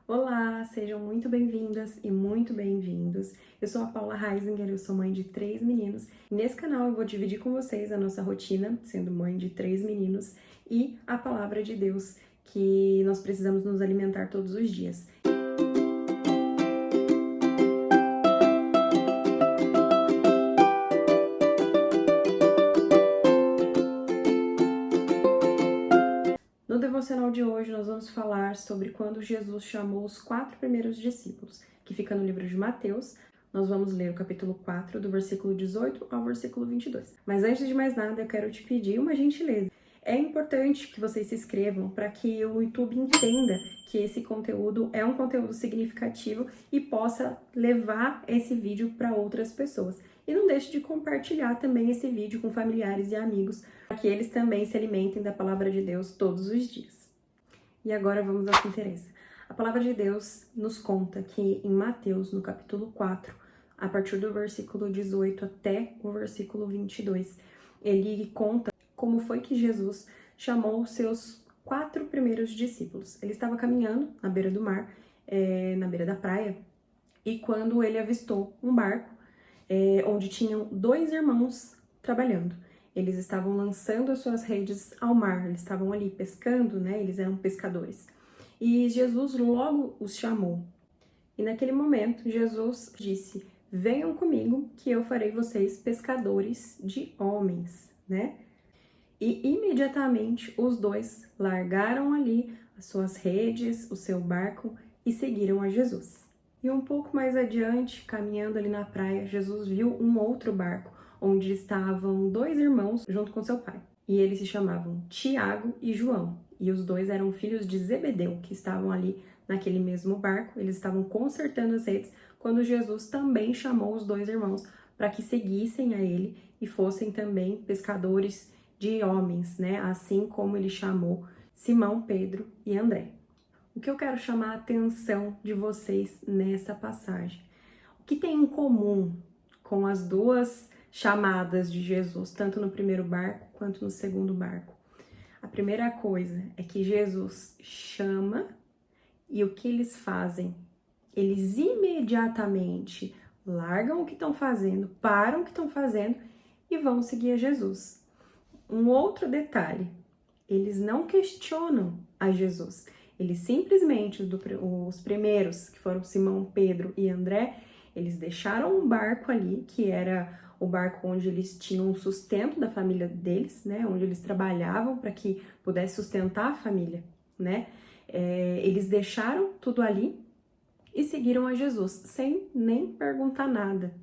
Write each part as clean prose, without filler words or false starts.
Olá, sejam muito bem-vindas e muito bem-vindos. Eu sou a Paula Heisinger, eu sou mãe de 3 meninos. Nesse canal eu vou dividir com vocês a nossa rotina, sendo mãe de 3 meninos, e a palavra de Deus que nós precisamos nos alimentar todos os dias. No devocional de hoje, nós vamos falar sobre quando Jesus chamou os 4 primeiros discípulos, que fica no livro de Mateus. Nós vamos ler o capítulo 4, do versículo 18 ao versículo 22. Mas antes de mais nada, eu quero te pedir uma gentileza. É importante que vocês se inscrevam para que o YouTube entenda que esse conteúdo é um conteúdo significativo e possa levar esse vídeo para outras pessoas. E não deixe de compartilhar também esse vídeo com familiares e amigos, para que eles também se alimentem da palavra de Deus todos os dias. E agora vamos ao que interessa. A palavra de Deus nos conta que em Mateus, no capítulo 4, a partir do versículo 18 até o versículo 22, ele conta como foi que Jesus chamou os seus 4 primeiros discípulos. Ele estava caminhando na beira do mar, na beira da praia, e quando ele avistou um barco, onde tinham 2 irmãos trabalhando. Eles estavam lançando as suas redes ao mar, eles estavam ali pescando, né? Eles eram pescadores. E Jesus logo os chamou. E naquele momento, Jesus disse: venham comigo que eu farei vocês pescadores de homens, né? E imediatamente os 2 largaram ali as suas redes, o seu barco e seguiram a Jesus. E um pouco mais adiante, caminhando ali na praia, Jesus viu um outro barco, onde estavam 2 irmãos junto com seu pai. E eles se chamavam Tiago e João. E os 2 eram filhos de Zebedeu, que estavam ali naquele mesmo barco. Eles estavam consertando as redes, quando Jesus também chamou os 2 irmãos para que seguissem a ele e fossem também pescadores de homens, né? Assim como ele chamou Simão, Pedro e André. O que eu quero chamar a atenção de vocês nessa passagem? O que tem em comum com as 2 chamadas de Jesus, tanto no primeiro barco quanto no segundo barco? A primeira coisa é que Jesus chama e o que eles fazem? Eles imediatamente largam o que estão fazendo, param o que estão fazendo e vão seguir a Jesus. Um outro detalhe, eles não questionam a Jesus. Eles simplesmente, os primeiros, que foram Simão, Pedro e André, eles deixaram um barco ali, que era o barco onde eles tinham o sustento da família deles, né? Onde eles trabalhavam para que pudesse sustentar a família, né? Eles deixaram tudo ali e seguiram a Jesus, sem nem perguntar nada.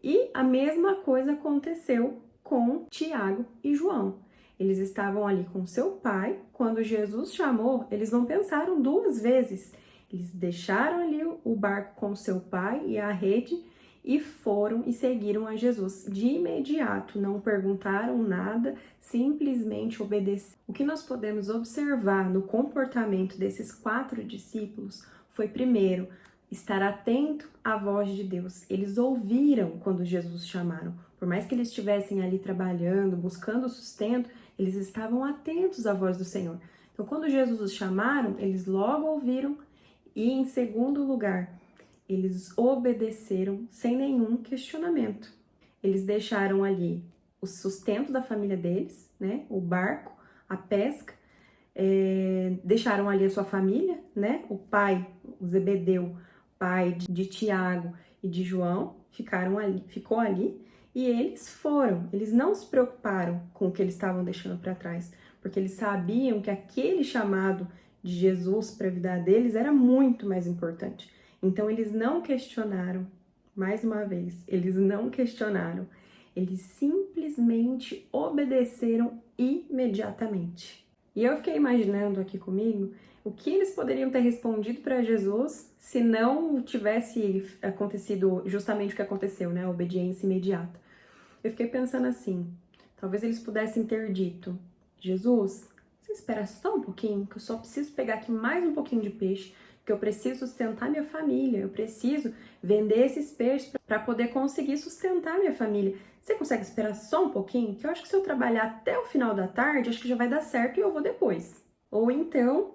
E a mesma coisa aconteceu com Tiago e João. Eles estavam ali com seu pai. Quando Jesus chamou, eles não pensaram 2 vezes. Eles deixaram ali o barco com seu pai e a rede e foram e seguiram a Jesus de imediato. Não perguntaram nada, simplesmente obedeceram. O que nós podemos observar no comportamento desses 4 discípulos foi, primeiro, estar atento à voz de Deus. Eles ouviram quando Jesus chamaram. Por mais que eles estivessem ali trabalhando, buscando sustento, eles estavam atentos à voz do Senhor. Então, quando Jesus os chamaram, eles logo ouviram e, em segundo lugar, eles obedeceram sem nenhum questionamento. Eles deixaram ali o sustento da família deles, né? O barco, a pesca, deixaram ali a sua família, né? O pai, o Zebedeu, pai de Tiago e de João, ficou ali e eles não se preocuparam com o que eles estavam deixando para trás, porque eles sabiam que aquele chamado de Jesus para a vida deles era muito mais importante. Então eles não questionaram, mais uma vez, eles não questionaram, eles simplesmente obedeceram imediatamente. E eu fiquei imaginando aqui comigo o que eles poderiam ter respondido para Jesus se não tivesse acontecido justamente o que aconteceu, né? A obediência imediata. Eu fiquei pensando assim, talvez eles pudessem ter dito: Jesus, você espera só um pouquinho, que eu só preciso pegar aqui mais um pouquinho de peixe, que eu preciso sustentar minha família, eu preciso vender esses peixes para poder conseguir sustentar minha família. Você consegue esperar só um pouquinho? Que eu acho que se eu trabalhar até o final da tarde, acho que já vai dar certo e eu vou depois. Ou então,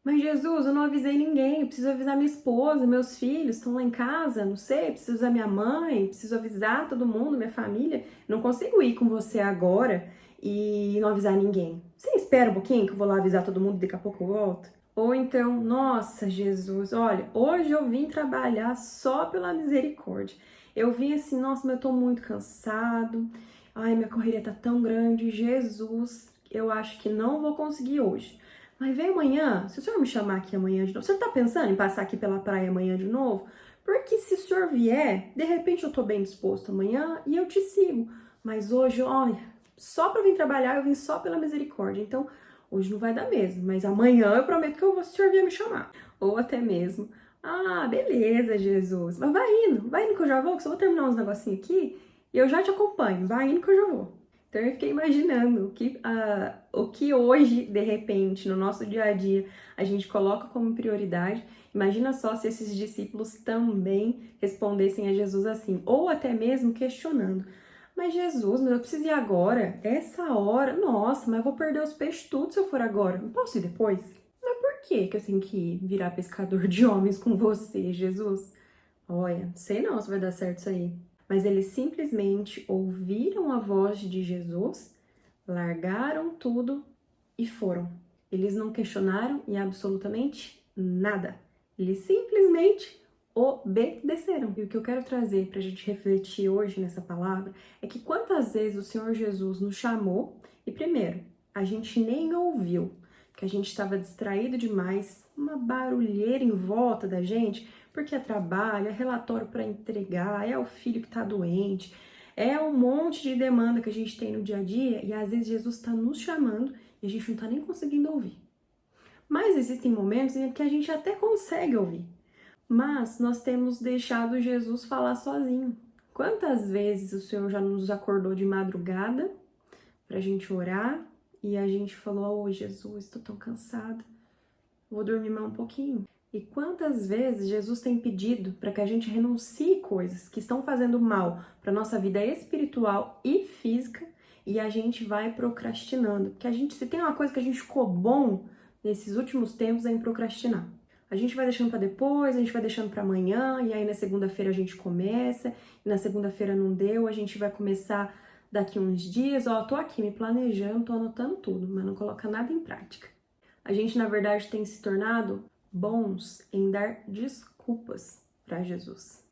Mas Jesus, eu não avisei ninguém, eu preciso avisar minha esposa, meus filhos estão lá em casa, não sei, preciso avisar minha mãe, preciso avisar todo mundo, minha família. Não consigo ir com você agora e não avisar ninguém. Você espera um pouquinho que eu vou lá avisar todo mundo e daqui a pouco eu volto? Ou então, nossa, Jesus, olha, hoje eu vim trabalhar só pela misericórdia. Eu vim assim, nossa, mas eu tô muito cansado. Ai, minha correria tá tão grande. Jesus, eu acho que não vou conseguir hoje. Mas vem amanhã, se o senhor me chamar aqui amanhã de novo, o senhor tá pensando em passar aqui pela praia amanhã de novo? Porque se o senhor vier, de repente eu tô bem disposto amanhã e eu te sigo. Mas hoje, olha, só pra vir trabalhar, eu vim só pela misericórdia. Então, hoje não vai dar mesmo, mas amanhã eu prometo que eu vou se o senhor vier me chamar. Ou até mesmo, ah, beleza, Jesus, mas vai indo que eu já vou, que só vou terminar uns negocinhos aqui e eu já te acompanho, vai indo que eu já vou. Então eu fiquei imaginando o que hoje, de repente, no nosso dia a dia, a gente coloca como prioridade. Imagina só se esses discípulos também respondessem a Jesus assim, ou até mesmo questionando. Mas Jesus, mas eu preciso ir agora? Essa hora? Nossa, mas eu vou perder os peixes tudo se eu for agora. Não posso ir depois? Mas por que eu tenho que virar pescador de homens com você, Jesus? Olha, sei não se vai dar certo isso aí. Mas eles simplesmente ouviram a voz de Jesus, largaram tudo e foram. Eles não questionaram em absolutamente nada. Eles simplesmente obedeceram. E o que eu quero trazer para a gente refletir hoje nessa palavra é que quantas vezes o Senhor Jesus nos chamou e, primeiro, a gente nem ouviu, que a gente estava distraído demais, uma barulheira em volta da gente, porque é trabalho, é relatório para entregar, é o filho que está doente, é um monte de demanda que a gente tem no dia a dia e às vezes Jesus está nos chamando e a gente não está nem conseguindo ouvir. Mas existem momentos em que a gente até consegue ouvir, mas nós temos deixado Jesus falar sozinho. Quantas vezes o Senhor já nos acordou de madrugada para a gente orar e a gente falou: "Oh, Jesus, estou tão cansada, vou dormir mais um pouquinho"? E quantas vezes Jesus tem pedido para que a gente renuncie coisas que estão fazendo mal para nossa vida espiritual e física e a gente vai procrastinando? Porque se tem uma coisa que a gente ficou bom nesses últimos tempos é em procrastinar. A gente vai deixando para depois, a gente vai deixando para amanhã e aí na segunda-feira a gente começa, e na segunda-feira não deu, a gente vai começar daqui uns dias, ó, tô aqui me planejando, tô anotando tudo, mas não coloca nada em prática. A gente, na verdade, tem se tornado bons em dar desculpas para Jesus.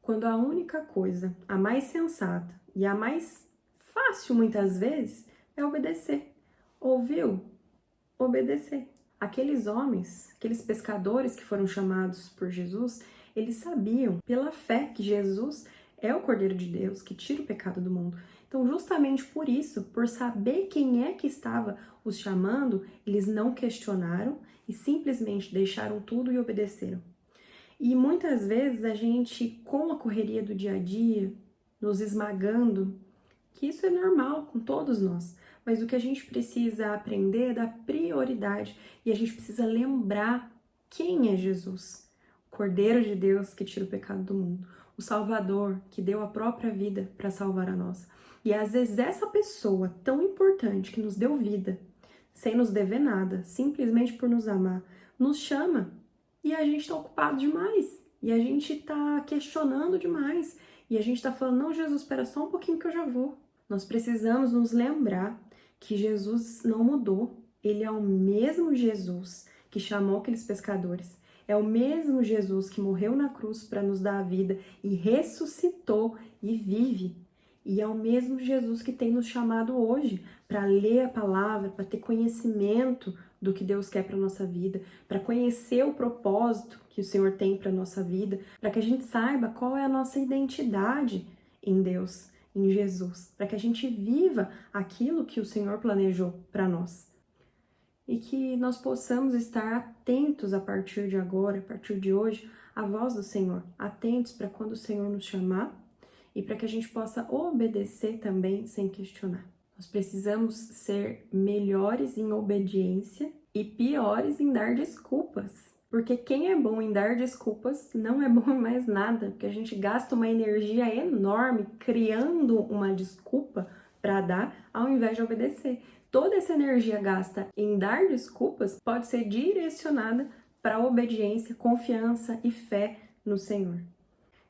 Quando a única coisa, a mais sensata e a mais fácil muitas vezes, é obedecer. Ouviu? Obedecer. Aqueles homens, aqueles pescadores que foram chamados por Jesus, eles sabiam pela fé que Jesus é o Cordeiro de Deus que tira o pecado do mundo. Então, justamente por isso, por saber quem é que estava os chamando, eles não questionaram e simplesmente deixaram tudo e obedeceram. E muitas vezes a gente, com a correria do dia a dia, nos esmagando, que isso é normal com todos nós, mas o que a gente precisa aprender é dar prioridade e a gente precisa lembrar quem é Jesus, o Cordeiro de Deus que tira o pecado do mundo, o Salvador que deu a própria vida para salvar a nossa. E às vezes essa pessoa tão importante que nos deu vida, sem nos dever nada, simplesmente por nos amar, nos chama e a gente está ocupado demais e a gente está questionando demais e a gente está falando: não, Jesus, espera só um pouquinho que eu já vou. Nós precisamos nos lembrar que Jesus não mudou. Ele é o mesmo Jesus que chamou aqueles pescadores. É o mesmo Jesus que morreu na cruz para nos dar a vida e ressuscitou e vive. E é o mesmo Jesus que tem nos chamado hoje para ler a palavra, para ter conhecimento do que Deus quer para nossa vida, para conhecer o propósito que o Senhor tem para nossa vida, para que a gente saiba qual é a nossa identidade em Deus, em Jesus, para que a gente viva aquilo que o Senhor planejou para nós. E que nós possamos estar atentos a partir de agora, a partir de hoje, à voz do Senhor, atentos para quando o Senhor nos chamar e para que a gente possa obedecer também sem questionar. Nós precisamos ser melhores em obediência e piores em dar desculpas. Porque quem é bom em dar desculpas não é bom em mais nada, porque a gente gasta uma energia enorme criando uma desculpa para dar ao invés de obedecer. toda essa energia gasta em dar desculpas pode ser direcionada para a obediência, confiança e fé no Senhor.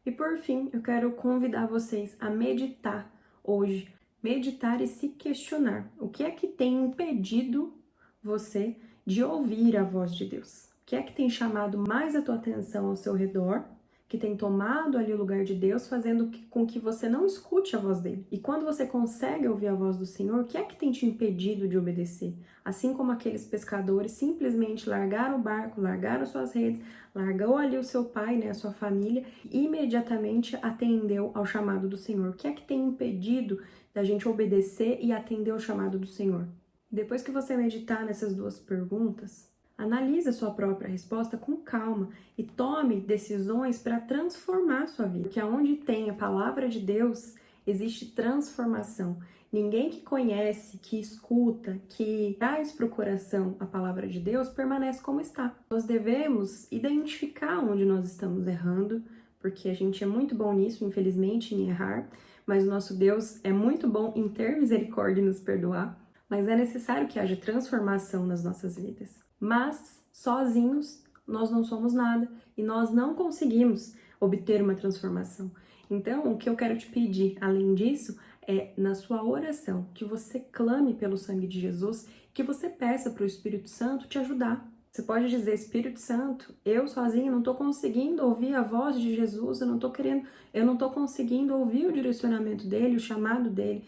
E por fim, eu quero convidar vocês a meditar hoje, meditar e se questionar. O que é que tem impedido você de ouvir a voz de Deus? O que é que tem chamado mais a tua atenção ao seu redor, que tem tomado ali o lugar de Deus, fazendo com que você não escute a voz dele? E quando você consegue ouvir a voz do Senhor, o que é que tem te impedido de obedecer? Assim como aqueles pescadores simplesmente largaram o barco, largaram suas redes, largou ali o seu pai, né, a sua família, e imediatamente atendeu ao chamado do Senhor. O que é que tem impedido da gente obedecer e atender ao chamado do Senhor? Depois que você meditar nessas duas perguntas, analise a sua própria resposta com calma e tome decisões para transformar a sua vida. Porque onde tem a palavra de Deus, existe transformação. Ninguém que conhece, que escuta, que traz para o coração a palavra de Deus, permanece como está. Nós devemos identificar onde nós estamos errando, porque a gente é muito bom nisso, infelizmente, em errar, mas o nosso Deus é muito bom em ter misericórdia e nos perdoar. Mas é necessário que haja transformação nas nossas vidas. Mas, sozinhos, nós não somos nada e nós não conseguimos obter uma transformação. Então, o que eu quero te pedir, além disso, é na sua oração, que você clame pelo sangue de Jesus, que você peça para o Espírito Santo te ajudar. Você pode dizer: Espírito Santo, eu sozinho não estou conseguindo ouvir a voz de Jesus, eu não estou conseguindo ouvir o direcionamento dele, o chamado dele.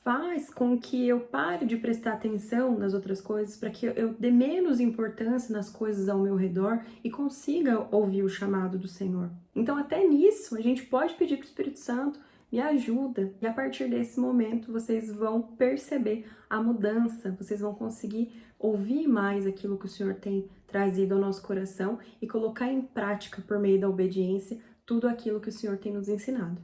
Faz com que eu pare de prestar atenção nas outras coisas, para que eu dê menos importância nas coisas ao meu redor e consiga ouvir o chamado do Senhor. Então, até nisso, a gente pode pedir para o Espírito Santo: me ajuda. E a partir desse momento, vocês vão perceber a mudança, vocês vão conseguir ouvir mais aquilo que o Senhor tem trazido ao nosso coração e colocar em prática, por meio da obediência, tudo aquilo que o Senhor tem nos ensinado.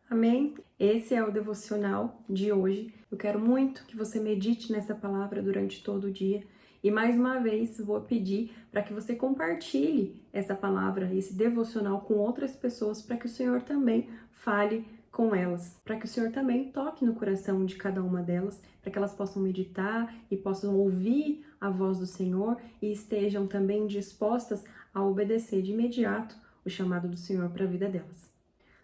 Amém? Esse é o devocional de hoje. Eu quero muito que você medite nessa palavra durante todo o dia. E mais uma vez, vou pedir para que você compartilhe essa palavra, esse devocional com outras pessoas, para que o Senhor também fale com elas, para que o Senhor também toque no coração de cada uma delas, para que elas possam meditar e possam ouvir a voz do Senhor e estejam também dispostas a obedecer de imediato o chamado do Senhor para a vida delas.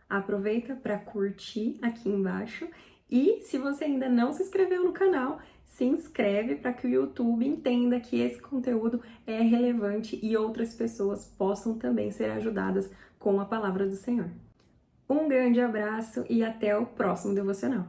Aproveita para curtir aqui embaixo e se você ainda não se inscreveu no canal, se inscreve para que o YouTube entenda que esse conteúdo é relevante e outras pessoas possam também ser ajudadas com a palavra do Senhor. Um grande abraço e até o próximo devocional.